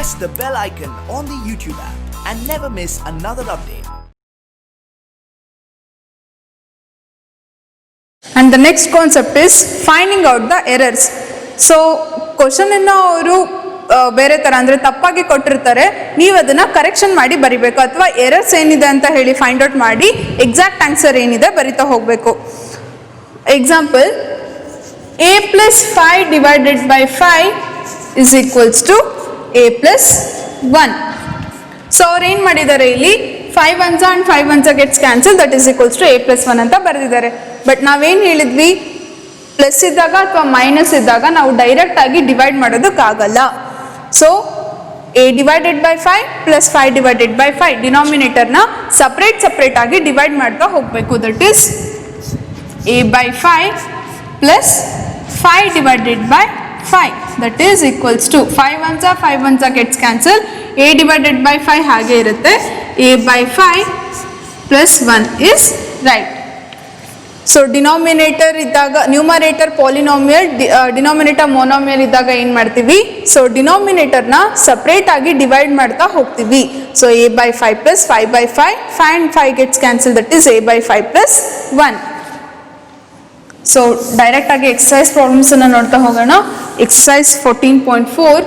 press the bell icon on the YouTube app and never miss another update. And the next concept is finding out the errors. So question ಅನ್ನು ಅವರು ಬೇರೆ ತರ ಅಂದ್ರೆ ತಪ್ಪಾಗಿ ಕೊಟ್ಟಿರ್ತಾರೆ, ನೀವು ಅದನ್ನ ಕರೆಕ್ಷನ್ ಮಾಡಿ ಬರಿಬೇಕು ಅಥವಾ ಎರರ್ಸ್ ಏನಿದೆ ಅಂತ ಹೇಳಿ ಫೈಂಡ್ ಔಟ್ ಮಾಡಿ ಎಕ್ಸಾಕ್ಟ್ ಆನ್ಸರ್ ಏನಿದೆ ಬರಿತಾ ಹೋಗಬೇಕು. Example, a plus 5 divided by 5 is equals to a plus 1. So ಅವ್ರು ಏನು ಮಾಡಿದ್ದಾರೆ ಇಲ್ಲಿ 5 ones and 5 ones gets cancelled, that is equals to a plus 1 ಅಂತ ಬರೆದಿದ್ದಾರೆ. ಬಟ್ ನಾವೇನು ಹೇಳಿದ್ವಿ, ಪ್ಲಸ್ ಇದ್ದಾಗ ಅಥವಾ ಮೈನಸ್ ಇದ್ದಾಗ ನಾವು ಡೈರೆಕ್ಟ್ ಆಗಿ ಡಿವೈಡ್ ಮಾಡೋದಕ್ಕಾಗಲ್ಲ. So a divided by 5 plus 5 divided by 5 ಡಿನಾಮಿನೇಟರ್ನ ಸಪ್ರೇಟ್ ಆಗಿ ಡಿವೈಡ್ ಮಾಡ್ತಾ ಹೋಗಬೇಕು. That is a by 5 plus 5 divided by 5, that is equals to 5 ones gets cancelled, a divided by 5 ಹಾಗೆ ಇರುತ್ತೆ, a by 5 plus 1 is right. So denominator ಇದ್ದಾಗ numerator polynomial, denominator ಮೊನೋಮಿಯಲ್ ಇದ್ದಾಗ ಏನು ಮಾಡ್ತೀವಿ, ಸೊ ಡಿನಾಮಿನೇಟರ್ನ ಸಪ್ರೇಟ್ ಆಗಿ ಡಿವೈಡ್ ಮಾಡ್ತಾ ಹೋಗ್ತೀವಿ. So a by 5 plus 5 by 5, 5 and 5 gets cancelled, that is a by 5 plus 1. So direct ಆಗಿ ಎಕ್ಸಸೈಸ್ ಪ್ರಾಬ್ಲಮ್ಸ್ ಅನ್ನು ನೋಡ್ತಾ ಹೋಗೋಣ. Exercise 14.4,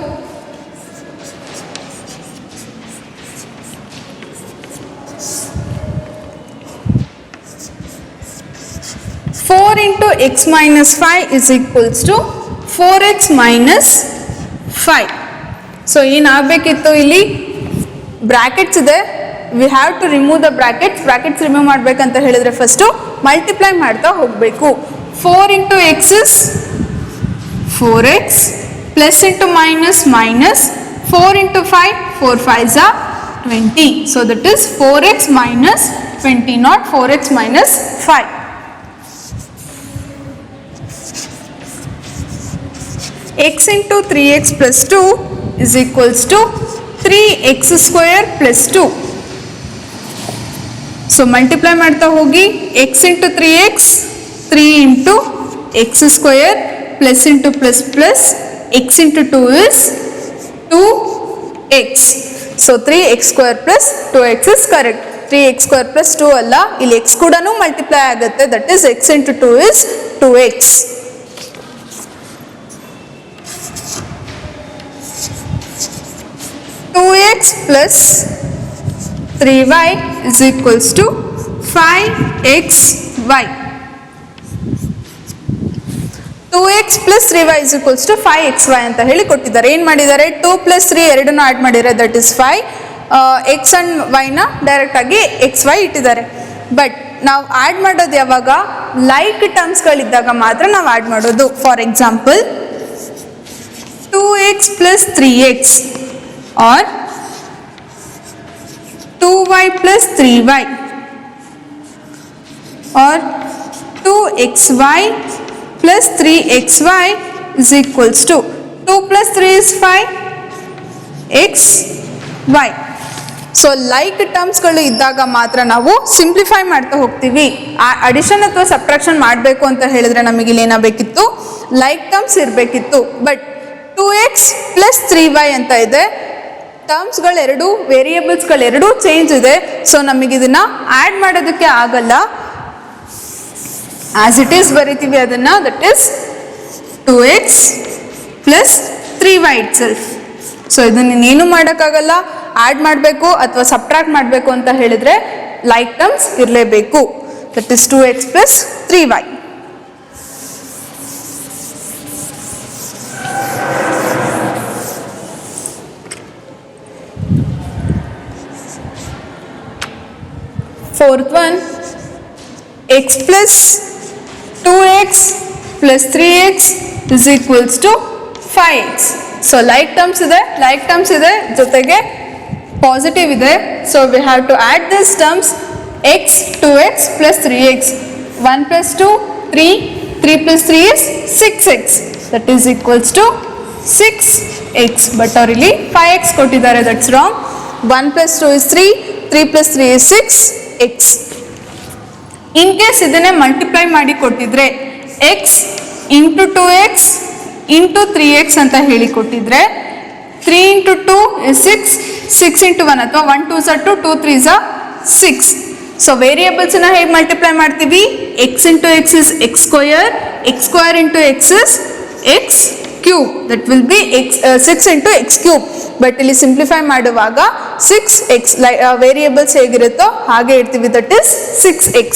four into x minus 5 is equals to 4x minus 5. So ಏನಾಗಬೇಕಿತ್ತು, ಇಲ್ಲಿ brackets ಇದೆ, we have to remove the brackets remove ಮಾಡ್ಬೇಕಂತ ಹೇಳಿದ್ರೆ first multiply ಮಾಡ್ತಾ ಹೋಗಬೇಕು. 4 into x is 4x, plus into minus 4 into 5, 4 5s are 20. So that is 4x minus 20, not 4x minus 5. x into 3x plus 2 is equals to 3x square plus 2. So multiply ಮಾಡ್ತಾ ಹೋಗಿ, x into 3x, 3 into x square, plus into plus, x into 2 is 2x. So 3x square plus 2x is correct. 3x square plus 2 ಅಲ್ಲ, ಇಲ್ಲಿ x ಕೂಡ multiply ಆಗುತ್ತೆ, that is x into 2 is 2x. x plus 3y is equals to 5xy. 2x plus 3y is equals to 5xy ಅಂತ ಹೇಳಿ ಕೊಟ್ಟಿದ್ದಾರೆ. ಏನು ಮಾಡಿದ್ದಾರೆ, 2 plus 3 ಎರಡನ್ನೂ ಆ್ಯಡ್ ಮಾಡಿದ್ದಾರೆ, that is 5. x and y ನ ಡೈರೆಕ್ಟ್ ಆಗಿ xy ಇಟ್ಟಿದ್ದಾರೆ. ಬಟ್ ನಾವು ಆ್ಯಡ್ ಮಾಡೋದು ಯಾವಾಗ, ಲೈಕ್ ಟರ್ಮ್ಸ್ಗಳಿದ್ದಾಗ ಮಾತ್ರ ನಾವು ಆ್ಯಡ್ ಮಾಡೋದು. For example 2x plus 3x or 2y plus 3y or 2xy plus 3xy is equals to 2 plus 3 is 5xy. So like ಟರ್ಮ್ಸ್ಗಳು ಇದ್ದಾಗ ಮಾತ್ರ ನಾವು ಸಿಂಪ್ಲಿಫೈ ಮಾಡ್ತಾ ಹೋಗ್ತೀವಿ. ಅಡಿಷನ್ ಅಥವಾ ಸಬ್ಟ್ರಾಕ್ಷನ್ ಮಾಡಬೇಕು ಅಂತ ಹೇಳಿದ್ರೆ ನಮಗೆ ಇಲ್ಲಿ ಏನಾಗಬೇಕಿತ್ತು, ಲೈಕ್ ಟರ್ಮ್ಸ್ ಇರಬೇಕಿತ್ತು. ಬಟ್ 2x plus 3y ಅಂತ ಇದೆ, ಟರ್ಮ್ಸ್ಗಳೆರಡು, ವೇರಿಯೇಬಲ್ಸ್ಗಳೆರಡು ಚೇಂಜ್ ಇದೆ. ಸೊ ನಮಗಿದನ್ನ ಆ್ಯಡ್ ಮಾಡೋದಕ್ಕೆ ಆಗಲ್ಲ, ಆಸ್ ಇಟ್ ಈಸ್ ಬರಿತೀವಿ ಅದನ್ನ, that is 2x plus 3y itself. So ಇದನ್ನ ಇನ್ನೇನು ಮಾಡೋಕ್ಕಾಗಲ್ಲ, ಆ್ಯಡ್ ಮಾಡಬೇಕು ಅಥವಾ ಸಬ್ಟ್ರಾಕ್ಟ್ ಮಾಡಬೇಕು ಅಂತ ಹೇಳಿದ್ರೆ ಲೈಕ್ ಟರ್ಮ್ಸ್ ಇರಲೇಬೇಕು, that is 2x plus 3y. Fourth one, x plus 2x plus 3x is equals to 5x. So like terms ಇದೆ ಜೊತೆಗೆ ಪಾಸಿಟಿವ್ ಇದೆ. So we have to add this terms, x 2x plus 3x, 1 plus 2 3, 3 plus 3 is 6x, that is equals to 6x. But ಅವ್ರು ಇಲ್ಲಿ 5x ಕೊಟ್ಟಿದ್ದಾರೆ, that's wrong. 1 plus 2 is 3, 3 plus 3 is 6x. In case ಇದನ್ನೇ multiply ಮಾಡಿ ಕೊಟ್ಟಿದ್ರೆ x into 2x into 3x ಅಂತ ಹೇಳಿ ಕೊಟ್ಟಿದ್ರೆ 3 into 2 is 6, 6 into 1 ಅಥವಾ 1 2s are 2, 2 3s are 6. So ವೇರಿಯೇಬಲ್ಸ್ನ ಹೇಗೆ ಮಲ್ಟಿಪ್ಲೈ ಮಾಡ್ತೀವಿ? x into x is x square, x square into x is x cube. That will be 6 into x cube. But ಇಲ್ಲಿ simplify ಮಾಡುವಾಗ 6x variables ಹೇಗಿರುತ್ತೋ ಹಾಗೆ ಇಡ್ತೀವಿ, that is 6x.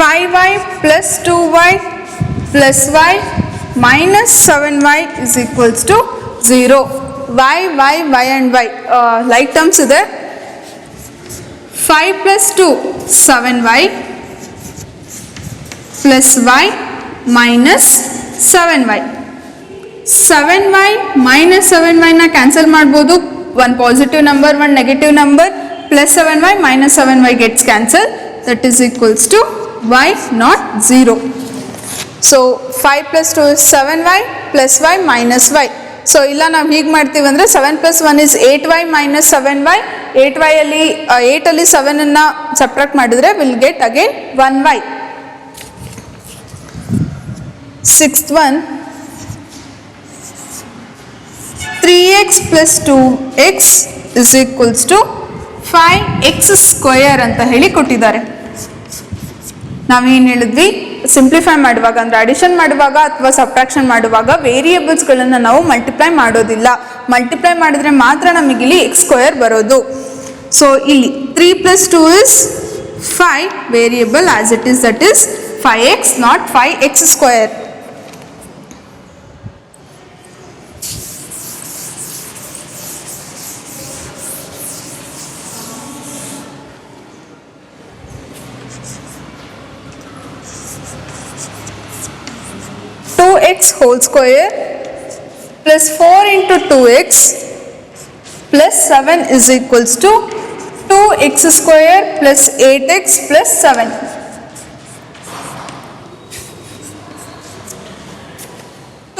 5y plus 2y plus y minus 7y is equals to 0. y and y like terms ಇದೆ. 5 plus 2 7y plus y minus 7y. 7y minus 7y ನ cancel ಮಾಡ್ಬೋದು. one positive number, one negative number, plus 7y minus 7y gets cancelled. That is equals to y not 0. So 5 plus 2 is 7y plus y minus y. So ಇಲ್ಲ ನಾವು ಹೀಗೆ ಮಾಡ್ತೀವಿ ಅಂದರೆ 7 plus 1 is 8y minus 7y. 8y ಅಲ್ಲಿ 8 ಅಲ್ಲಿ 7 ಅನ್ನು subtract ಮಾಡಿದ್ರೆ will get again 1y. Sixth one 3x plus 2x is equals to 5x square ಅಂತ ಹೇಳಿ ಕೊಟ್ಟಿದ್ದಾರೆ. ನಾವೇನು ಹೇಳಿದ್ವಿ, ಸಿಂಪ್ಲಿಫೈ ಮಾಡುವಾಗ ಅಂದರೆ ಅಡಿಷನ್ ಮಾಡುವಾಗ ಅಥವಾ ಸಬ್ಟ್ರಾಕ್ಷನ್ ಮಾಡುವಾಗ ವೇರಿಯೇಬಲ್ಸ್ಗಳನ್ನು ನಾವು ಮಲ್ಟಿಪ್ಲೈ ಮಾಡೋದಿಲ್ಲ. ಮಲ್ಟಿಪ್ಲೈ ಮಾಡಿದ್ರೆ ಮಾತ್ರ ನಮಗಿಲ್ಲಿ ಎಕ್ಸ್ ಸ್ಕ್ವೇರ್ ಬರೋದು. ಸೊ ಇಲ್ಲಿ 3 plus 2 is 5 variable as it is, that is 5x not 5x square. x whole square plus 4 into 2x plus 7 is equals to 2x square plus 8x plus 7.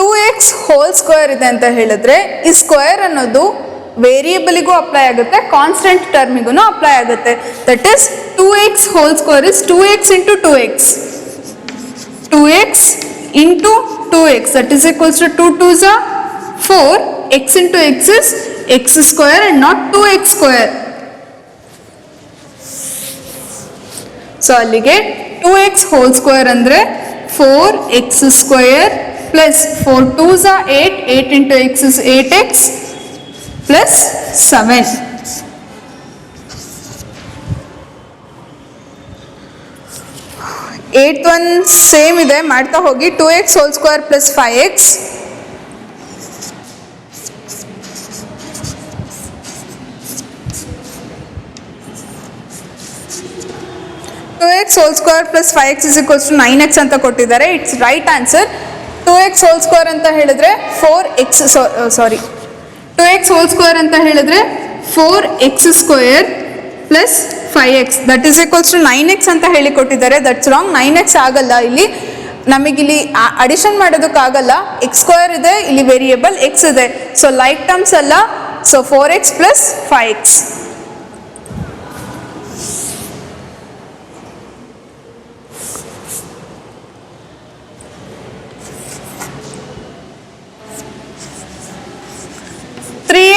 2x whole square ಇದೆ ಅಂತ ಹೇಳಿದ್ರೆ ಈ square ಅನ್ನೋದು ವೇರಿಯೇಬಲ್ಗೂ apply ಆಗುತ್ತೆ, constant ಟರ್ಮಿಗೂ apply ಆಗುತ್ತೆ. That is 2x whole square is 2x into 2x. 2x into 2x, that is equals to 2 2s are 4, x into x is x square and not 2x square. So ಅಲ್ಲಿಗೆ 2x whole square ಅಂದರೆ 4x square plus 4 2s are 8, 8 into x is 8x plus 7. Eight one same ಇದೆ, ಮಾಡ್ತಾ ಹೋಗಿ. 2x whole square plus 5x 2x whole square plus 5x is equals to 9x ಅಂತ ಕೊಟ್ಟಿದ್ದಾರೆ. It's right answer. 2x whole square ಅಂತ ಹೇಳಿದ್ರೆ 4x 2x whole square ಅಂತ ಹೇಳಿದ್ರೆ 4x square plus 5x that is equals to 9x ಅಂತ ಹೇಳಿ ಕೊಟ್ಟಿದ್ದಾರೆ. That's wrong. 9x ಆಗಲ್ಲ, ಇಲ್ಲಿ ನಮಗಿಲ್ಲಿ ಅಡಿಷನ್ ಮಾಡೋದಕ್ಕಾಗಲ್ಲ. x ಸ್ಕ್ವೇರ್ ಇದೆ, ಇಲ್ಲಿ ವೇರಿಯೇಬಲ್ x ಇದೆ. ಸೊ ಲೈಕ್ ಟರ್ಮ್ಸ್ ಅಲ್ಲ. So 4x plus 5x.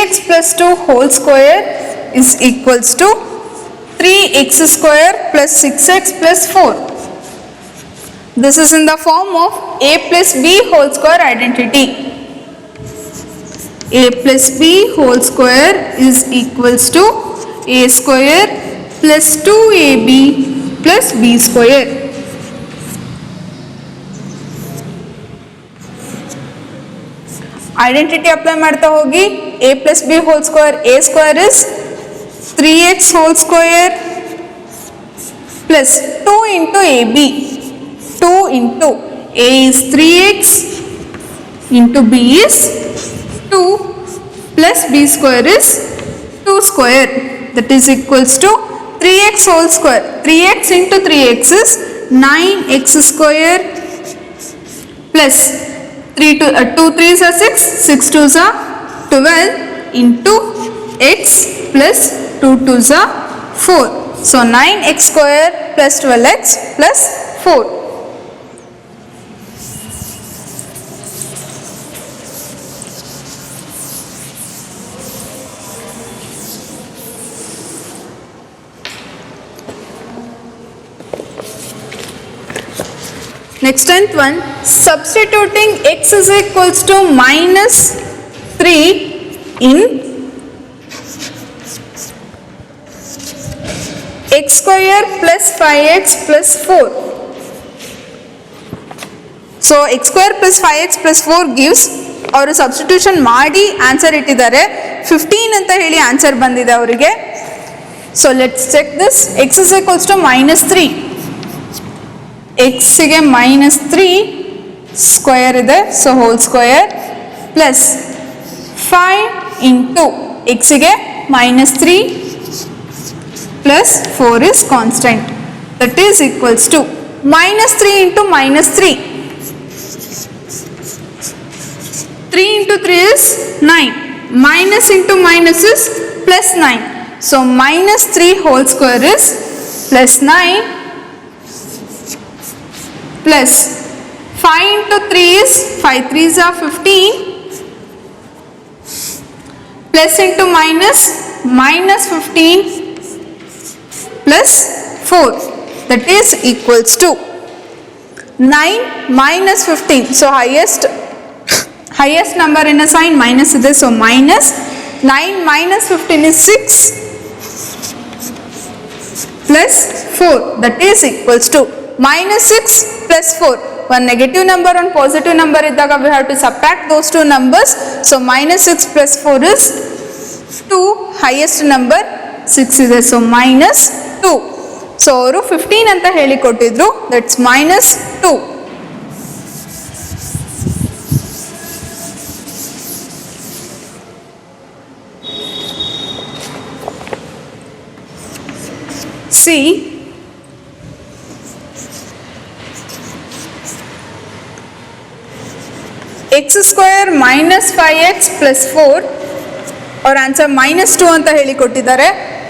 x plus 2 whole square is equals to 3x square plus 6x plus 4. This is in the form of a plus b whole square identity. A plus b whole square is equals to a square plus 2ab plus b square. Identity apply ಮಾಡ್ತಾ ಹೋಗಿ. a plus b whole square, a square is 3x whole square plus 2 into ab. 2 into a is 3x into b is 2 plus b square is 2 square. That is equals to 3x whole square. 3x into 3x is 9x square plus 2 3s are 6, 6 2s are 12 into x plus 2 2s are 4. So 9x square plus 12x plus 4. Next 10th one, substituting x is equals to minus 3 in x square plus 5x plus 4. So x square plus 5x plus 4 gives, ಅವರು substitution ಮಾಡಿ answer ಇಟ್ಟಿದ್ದಾರೆ 15 ಅಂತ ಹೇಳಿ answer ಬಂದಿದೆ ಅವರಿಗೆ. So let's check this. x is equals to minus 3. ಎಕ್ಸ್ಗೆ minus 3 square ಇದೆ, so whole square plus 5 into ಎಕ್ಸ್ಗೆ minus 3 plus 4 is constant, that is equals to minus 3 into minus 3. 3 into 3 is 9. Minus into minus is plus 9. So minus 3 whole square is plus 9 plus 5 into 3 is 5 3s are 15 plus into minus minus 15 plus 4, that is equals to 9 minus 15. So highest number in a sign minus is this, so minus 9 minus 15 is 6 plus 4, that is equals to minus 6 plus 4. One negative number and positive number iddaga we have to subtract those two numbers. So minus 6 plus 4 is 2, highest number 6 ಇದೆ, so minus 2. So ಅವರು 15 ಅಂತ ಹೇಳಿ ಕೊಟ್ಟಿದ್ರು, that's minus 2. See, x square minus 5x plus 4 और answer minus 2 ಅಂತ ಹೇಳಿ ಕೊಟ್ಟಿದ್ದಾರೆ.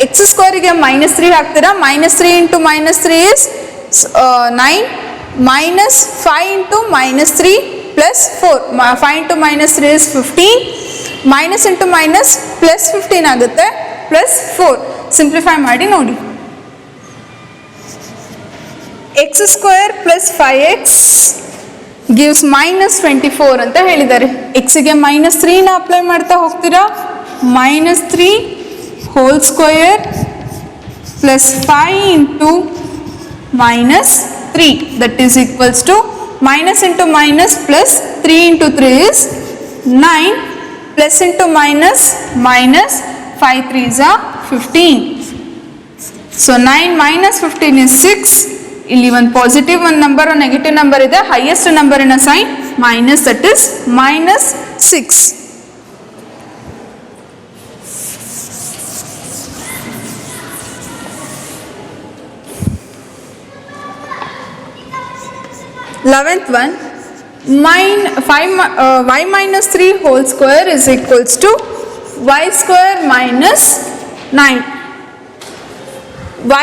x square ಗೆ minus 3 ಹಾಕ್ತೀರಾ, minus 3 into minus 3 is 9 minus 5 into minus 3 plus 4. 5 into minus 3 is 15, minus into minus plus 15 ಆಗುತ್ತೆ plus 4. ಸಿಂಪ್ಲಿಫೈ ಮಾಡಿ ನೋಡಿ. x square plus 5x gives minus 24 ಅಂತ ಹೇಳಿದ್ದಾರೆ. x ಗೆ minus 3 ನ ಅಪ್ಲೈ ಮಾಡ್ತಾ ಹೋಗ್ತೀರಾ, minus 3 whole square plus 5 into minus 3, that is equals to minus into minus plus 3 into 3 is 9 plus into minus minus 5 3s are 15. So 9 minus 15 is 6. ಇಲ್ಲಿ ಒಂದು positive ಒಂದು number ಒಂದು ನೆಗೆಟಿವ್ ನಂಬರ್ ಇದೆ, highest number in a sign minus, that is minus 6. Eleventh one, y minus 3 whole square is equals to y square minus 9.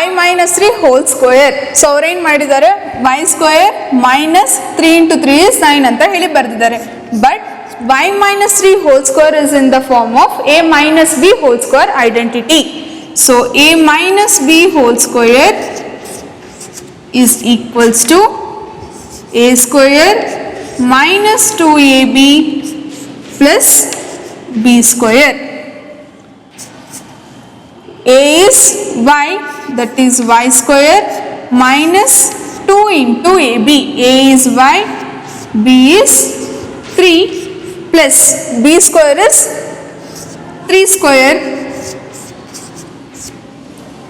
y minus 3 whole square. So ಅವ್ರು ಏನು ಮಾಡಿದ್ದಾರೆ, y square minus 3 into 3 is 9 ಅಂತ ಹೇಳಿ ಬರೆದಿದ್ದಾರೆ. But y minus 3 whole square is in the form of a minus b whole square identity. So a minus b whole square is equals to a square minus 2ab plus b square. A is y, that is y square minus 2 into ab. A is y, b is 3 plus b square is 3 square,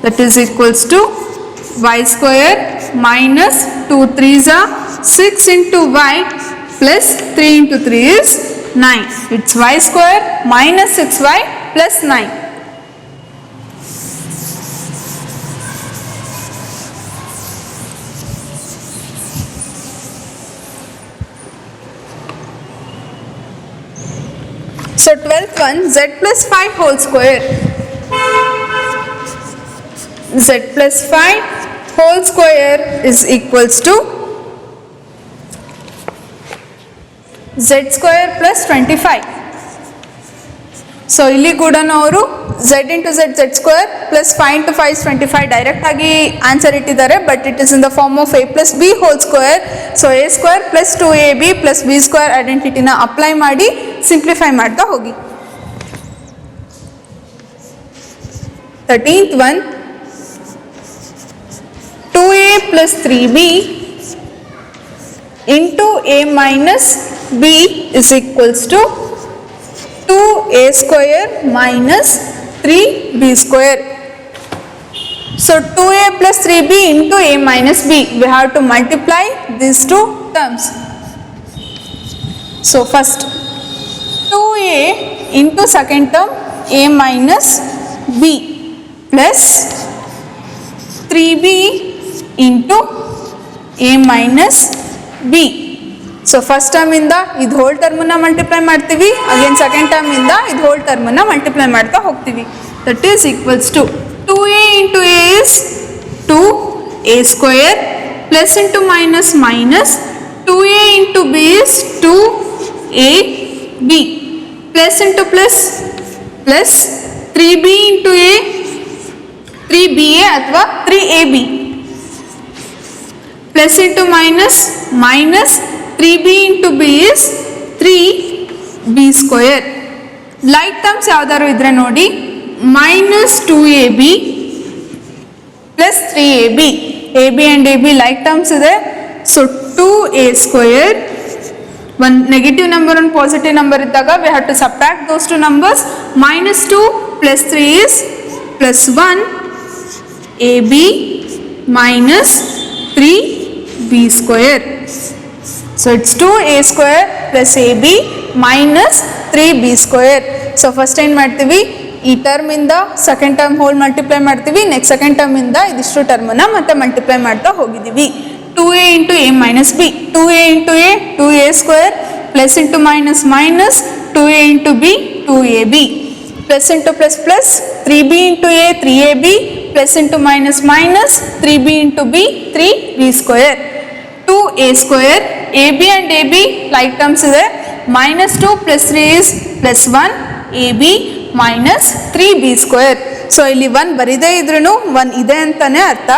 that is equals to y square minus 2 3s are 6 into y plus 3 into 3 is 9. It's y square minus 6y plus 9. So 12th one, z plus 5 whole square. z plus 5 whole square is equals to z square plus 25. So ಇಲ್ಲಿ ಕೂಡ ಅವರು z into z z square plus 5 into 5 is 25 direct ಆಗಿ answer ಇಟ್ಟಿದ್ದಾರೆ, but it is in the form of a plus b whole square. So a square plus 2ab plus b square ಐಡೆಂಟಿಟಿನ apply ಮಾಡಿ simplify ಮಾಡ್ತಾ ಹೋಗಿ. 13th one, 2a plus 3b into a minus b is equals to 2a square minus 3b square. So 2a plus 3b into a minus b, we have to multiply these two terms. So first 2a into second term a minus b plus 3b into a minus b. So first term ಇಂದ ಇದು whole ಟರ್ಮನ್ನ multiply ಮಾಡ್ತೀವಿ, again second term ಇಂದ ಇದು whole ಟರ್ಮನ್ನ multiply ಮಾಡ್ತಾ ಹೋಗ್ತೀವಿ. That is equals to 2a into a is 2a square plus into minus minus 2a into b is 2ab plus into plus plus 3b into a 3ba ಅಥವಾ 3ab plus into minus minus 3b into b is 3b square. Like terms ಯಾವ್ದಾದ್ರು ಇದ್ರೆ ನೋಡಿ, minus 2ab plus 3ab, ab and ab like terms ಇದೆ. So 2a square, one negative number ಒಂದು positive number ಇದ್ದಾಗ we have to subtract those two numbers. minus 2 plus 3 is plus 1 ab minus 3b square. So it's 2a square plus ab minus 3b square. So first ಏನು ಮಾಡ್ತೀವಿ, ಈ term ಇಂದ second term hole multiply ಮಾಡ್ತೀವಿ, next second term ಇಂದ ಇದಿಷ್ಟು ಟರ್ಮನ್ನ ಮತ್ತೆ multiply ಮಾಡ್ತಾ ಹೋಗಿದ್ದೀವಿ. 2a into a minus b, 2a into a 2a square plus into minus minus 2a into b 2ab plus into plus plus 3b into a 3ab plus into minus minus 3b into b 3b square. 2a square, ab and ab like terms ಇದೆ, minus 2 plus 3 is plus 1 ab minus 3b square. So ಇಲ್ಲಿ 1 ಬರಿದೇ ಇದ್ರೂ 1 ಇದೆ ಅಂತಾನೆ ಅರ್ಥ.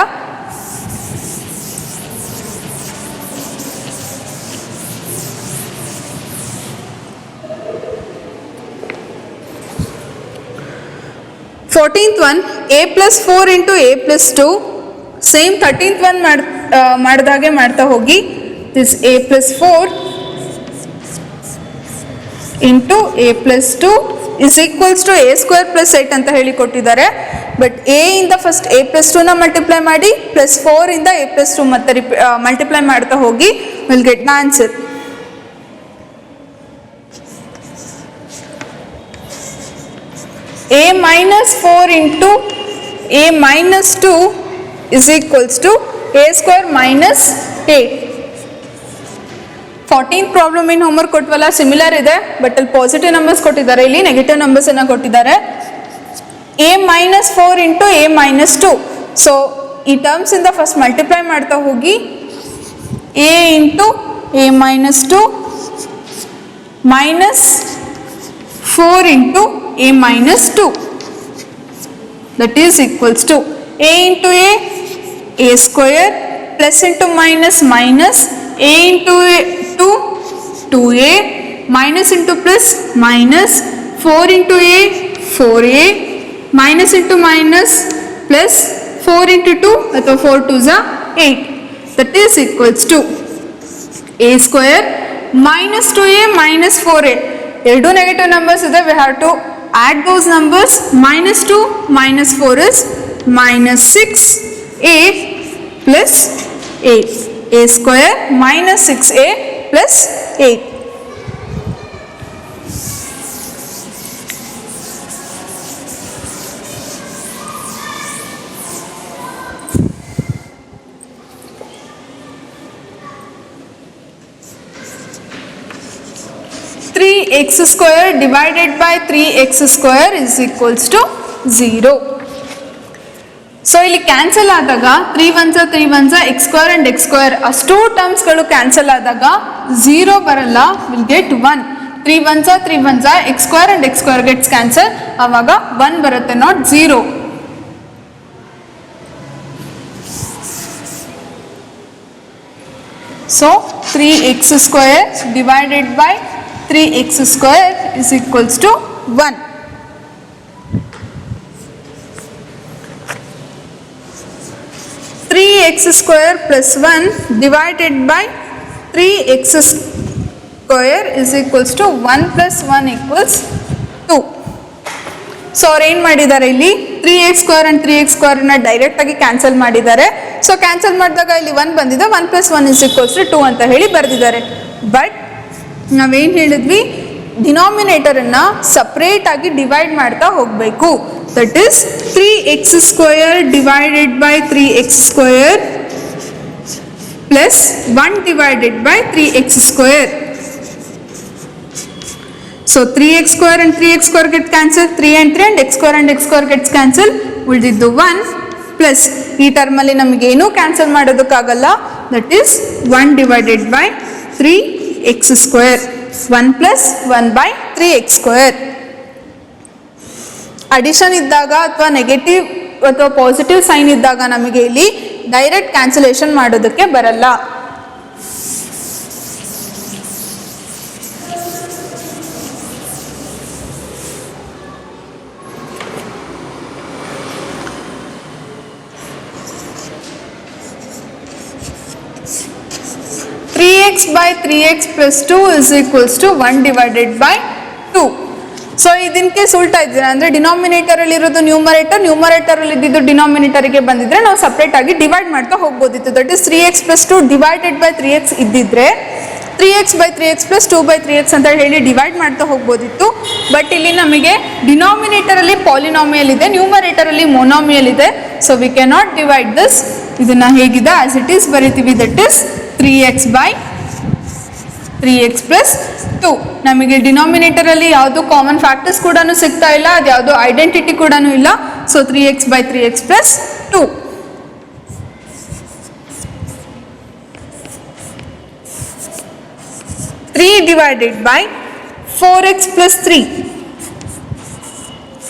Fourteenth one, a plus 4 into a plus 2, same 13th one ಮಾಡಿದಾಗೆ ಮಾಡ್ತಾ ಹೋಗಿ. This a plus 4 into a plus 2 is equals to a square plus 8 ಅಂತ ಹೇಳಿ ಕೊಟ್ಟಿದ್ದಾರೆ. ಬಟ್ a ಇಂದ ಫಸ್ಟ್ a plus 2ನ ಮಲ್ಟಿಪ್ಲೈ ಮಾಡಿ ಪ್ಲಸ್ 4 ಇಂದ a plus 2 ಮತ್ತೆ ಮಲ್ಟಿಪ್ಲೈ ಮಾಡ್ತಾ ಹೋಗಿ, will get the answer. a minus 4 into a minus 2 is equals to a square minus 8. 14th problem ಏನು ಹೋಮ್ವರ್ಕ್ ಕೊಟ್ವಲ್ಲ ಸಿಮಿಲರ್ ಇದೆ, ಬಟ್ ಅಲ್ಲಿ ಪಾಸಿಟಿವ್ ನಂಬರ್ಸ್ ಕೊಟ್ಟಿದ್ದಾರೆ, ಇಲ್ಲಿ ನೆಗೆಟಿವ್ ನಂಬರ್ಸ್ ಅನ್ನ ಕೊಟ್ಟಿದ್ದಾರೆ. a minus 4 into a minus 2. So ಈ ಟರ್ಮ್ಸ್ ಇಂದ first multiply ಮಾಡ್ತಾ ಹೋಗಿ, a into a minus 2 minus 4 into a minus 2, that is equals to a into a square plus into minus minus a into a 2a minus into plus minus 4 into a 4a minus into minus plus 4 into 2 ಅಥವಾ 4 2s are 8, that is equals to a square minus 2a minus 4a. ಎರಡು negative numbers ಇದೆ, we have to add those numbers. minus 2 minus 4 is minus 6a plus 8. a square minus 6a plus 8. x square divided by 3x square is equals to 0. So ಇಲ್ಲಿ cancel ಆದಾಗ 3 1 X square and X square ಅಷ್ಟೂ ಟರ್ಮ್ಸ್ಗಳು cancel ಆದಾಗ 0 ಬರಲ್ಲ, will get 1. 3 1 X square and X square gets cancel, ಆವಾಗ 1 ಬರುತ್ತೆ, not 0. So 3x square divided by 3x square is equals to 1. x square plus 1 divided by 3x square is equals to 1 plus 1 equals 2. So ಅವ್ರು ಏನು ಮಾಡಿದ್ದಾರೆ ಇಲ್ಲಿ 3x square and 3x square ನ direct ಆಗಿ cancel ಮಾಡಿದ್ದಾರೆ. So cancel ಮಾಡಿದಾಗ ಇಲ್ಲಿ 1 ಬಂದಿದೆ, 1 plus 1 is equals to 2 ಅಂತ ಹೇಳಿ ಬರೆದಿದ್ದಾರೆ. ಬಟ್ ನಾವೇನು ಹೇಳಿದ್ವಿ, ಡಿನಾಮಿನೇಟರನ್ನು ಸಪ್ರೇಟ್ ಆಗಿ ಡಿವೈಡ್ ಮಾಡ್ತಾ ಹೋಗಬೇಕು. That is 3x square divided by 3x square plus 1 divided by 3x square. So 3x square and 3x square get cancelled, 3 and 3 and x square gets cancelled, ಉಳಿದಿದ್ದು 1 plus ಈ ಟರ್ಮಲ್ಲಿ ನಮಗೆ ಏನೂ ಕ್ಯಾನ್ಸಲ್ ಮಾಡೋದಕ್ಕಾಗಲ್ಲ, that is 1 divided by 3x square, 1 plus 1 by 3x square. Addition ಇದ್ದಾಗ ಅಥವಾ negative ಅಥವಾ positive sign ಇದ್ದಾಗ ನಮಗೆ ಇಲ್ಲಿ ಡೈರೆಕ್ಟ್ ಕ್ಯಾನ್ಸಲೇಷನ್ ಮಾಡೋದಕ್ಕೆ ಬರಲ್ಲ. x by 3x plus 2 is equals to 1 divided by 2. So ಇದನ್ ಕೇಸ್ ಉಲ್ಟಾ ಇದ್ದೀರಾ ಅಂದರೆ ಡಿನಾಮಿನೇಟರಲ್ಲಿ ಇರೋದು ನ್ಯೂಮರೇಟರಲ್ಲಿ ಇದ್ದಿದ್ದು ಡಿನಾಮಿನೇಟರಿಗೆ ಬಂದಿದ್ರೆ ನಾವು ಸಪ್ರೇಟ್ ಆಗಿ ಡಿವೈಡ್ ಮಾಡ್ತಾ ಹೋಗ್ಬೋದಿತ್ತು. That is 3x plus 2 divided by 3x ಇದ್ದಿದ್ರೆ 3x by 3x plus 2 by 3x ಅಂತ ಹೇಳಿ ಡಿವೈಡ್ ಮಾಡ್ತಾ ಹೋಗ್ಬೋದಿತ್ತು. ಬಟ್ ಇಲ್ಲಿ ನಮಗೆ ಡಿನಾಮಿನೇಟರಲ್ಲಿ ಪಾಲಿನಾಮಿಯಲ್ ಇದೆ, ನ್ಯೂಮರೇಟರಲ್ಲಿ ಮೊನಾಮಿಯಲ್ ಇದೆ. So we can not divide this. ಇದನ್ನ ಹೇಗಿದೆ ಆಸ್ ಇಟ್ ಈಸ್ ಬರಿತೀವಿ. That is 3x by 3x plus 2. ನಮಗೆ ಡಿನಾಮಿನೇಟರಲ್ಲಿ ಯಾವುದು ಕಾಮನ್ ಫ್ಯಾಕ್ಟರ್ಸ್ ಕೂಡ ಸಿಗ್ತಾ ಇಲ್ಲ, ಅದು ಯಾವುದು ಐಡೆಂಟಿಟಿ ಕೂಡ ಇಲ್ಲ. So 3x by 3x plus 2. 3 divided by 4x plus 3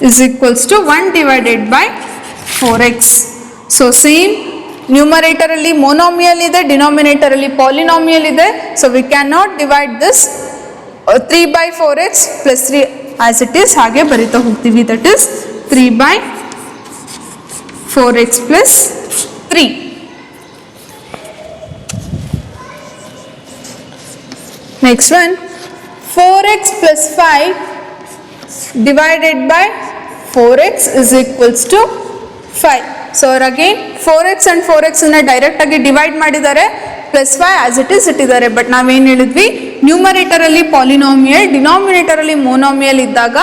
is equals to 1 divided by 4x. So same, ನ್ಯೂಮರೇಟರಲ್ಲಿ ಮೊನೋಮಿಯಲ್ ಇದೆ, ಡಿನಾಮಿನೇಟರಲ್ಲಿ ಪಾಲಿನಾಮಿಯಲ್ ಇದೆ. So we can not divide this 3 by 4x plus 3 as it is ಹಾಗೆ ಬರಿತಾ ಹೋಗ್ತೀವಿ. That is 3 by 4x plus 3. Next one, 4x plus 5 divided by 4x is equals to 5. So again 4x and 4x ಅನ್ನ direct ಆಗಿ divide ಮಾಡಿದ್ದಾರೆ, plus 5 as it is ಇಟ್ಟಿದ್ದಾರೆ. But ನಾವೇನು ಹೇಳಿದ್ವಿ, ನ್ಯೂಮರೇಟರಲ್ಲಿ polynomial, ಡಿನಾಮಿನೇಟರಲ್ಲಿ ಮೊನೋಮಿಯಲ್ ಇದ್ದಾಗ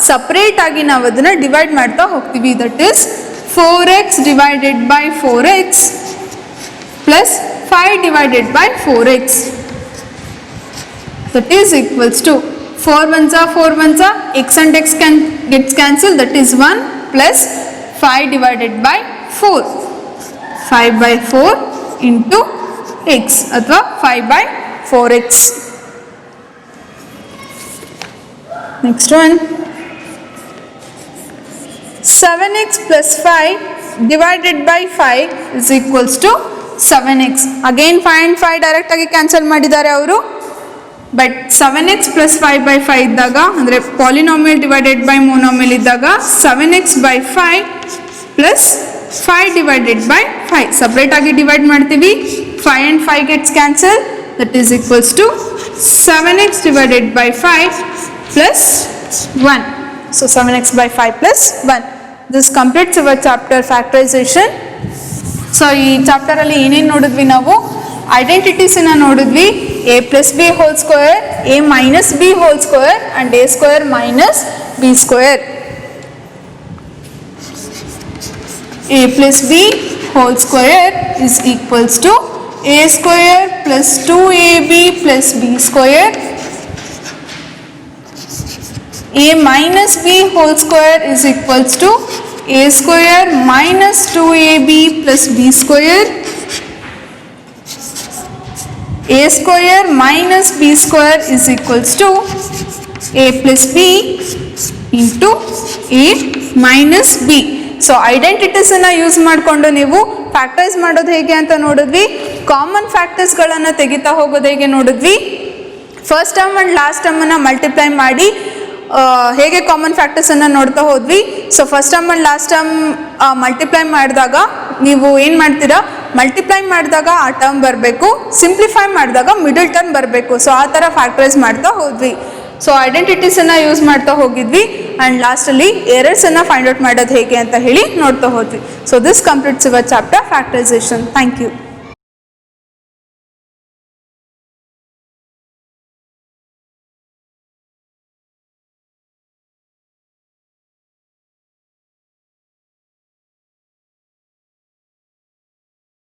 ಸಪ್ರೇಟ್ ಆಗಿ ನಾವು ಅದನ್ನ ಡಿವೈಡ್ ಮಾಡ್ತಾ ಹೋಗ್ತೀವಿ. That is 4x divided by 4x plus 5 divided by 4x. That is equals to 4 1s are 4 1s are, x and x gets cancelled, that is 1 plus 5 divided by 4, 5 by 4 into x ಅಥವಾ 5 by 4x. Next one, 7x plus 5 divided by 5 is equals to 7x. Again 5 and 5 direct ಆಗಿ cancel ಮಾಡಿದ್ದಾರೆ ಅವರು. But 7x plus 5 by 5 ಇದ್ದಾಗ ಅಂದರೆ polynomial divided by ಮೊನೋಮಿಯಲ್ ಇದ್ದಾಗ 7x by 5 plus 5 divided by 5 separate ಆಗಿ divide ಮಾಡ್ತೀವಿ. 5 and 5 gets cancelled, that is equals to 7x divided by 5 plus 1. So 7x by 5 plus 1. This completes our chapter factorization. So ಈ chapter ಅಲ್ಲಿ ಏನೇನು ನೋಡಿದ್ವಿ ನಾವು, ಐಡೆಂಟಿಟೀಸನ್ನ ನೋಡಿದ್ವಿ. a plus b whole square, a minus b whole square and a square minus b square. a plus b whole square is equals to a square plus 2ab plus b square. a minus b whole square is equals to a square minus 2ab plus b square, a square minus b square is equals to a plus b into a minus b. So ಐಡೆಂಟಿಟೀಸನ್ನು use ಮಾಡಿಕೊಂಡು ನೀವು factorise ಮಾಡೋದು ಹೇಗೆ ಅಂತ ನೋಡಿದ್ವಿ. Common ಫ್ಯಾಕ್ಟರ್ಸ್ಗಳನ್ನು ತೆಗಿತಾ ಹೋಗೋದು ಹೇಗೆ ನೋಡಿದ್ವಿ. ಫಸ್ಟ್ ಟರ್ಮ್ ಆ್ಯಂಡ್ ಲಾಸ್ಟ್ ಟರ್ಮನ್ನು ಮಲ್ಟಿಪ್ಲೈ ಮಾಡಿ ಹೇಗೆ ಕಾಮನ್ ಫ್ಯಾಕ್ಟರ್ಸನ್ನು ನೋಡ್ತಾ ಹೋದ್ವಿ. So first term and last term multiply ಮಾಡಿದಾಗ ನೀವು ಏನು ಮಾಡ್ತೀರಾ, ಮಲ್ಟಿಪ್ಲೈ ಮಾಡಿದಾಗ ಆ ಟರ್ಮ್ ಬರಬೇಕು, ಸಿಂಪ್ಲಿಫೈ ಮಾಡಿದಾಗ ಮಿಡಲ್ ಟರ್ಮ್ ಬರಬೇಕು. ಸೊ ಆ ಥರ ಫ್ಯಾಕ್ಟರೈಸ್ ಮಾಡ್ತಾ ಹೋದ್ವಿ. ಸೊ ಐಡೆಂಟಿಟೀಸನ್ನು ಯೂಸ್ ಮಾಡ್ತಾ ಹೋಗಿದ್ವಿ ಆ್ಯಂಡ್ ಲಾಸ್ಟಲ್ಲಿ ಎರರ್ಸನ್ನು ಫೈಂಡ್ ಔಟ್ ಮಾಡೋದು ಹೇಗೆ ಅಂತ ಹೇಳಿ ನೋಡ್ತಾ ಹೋದ್ವಿ. So this completes your chapter factorisation. Thank you.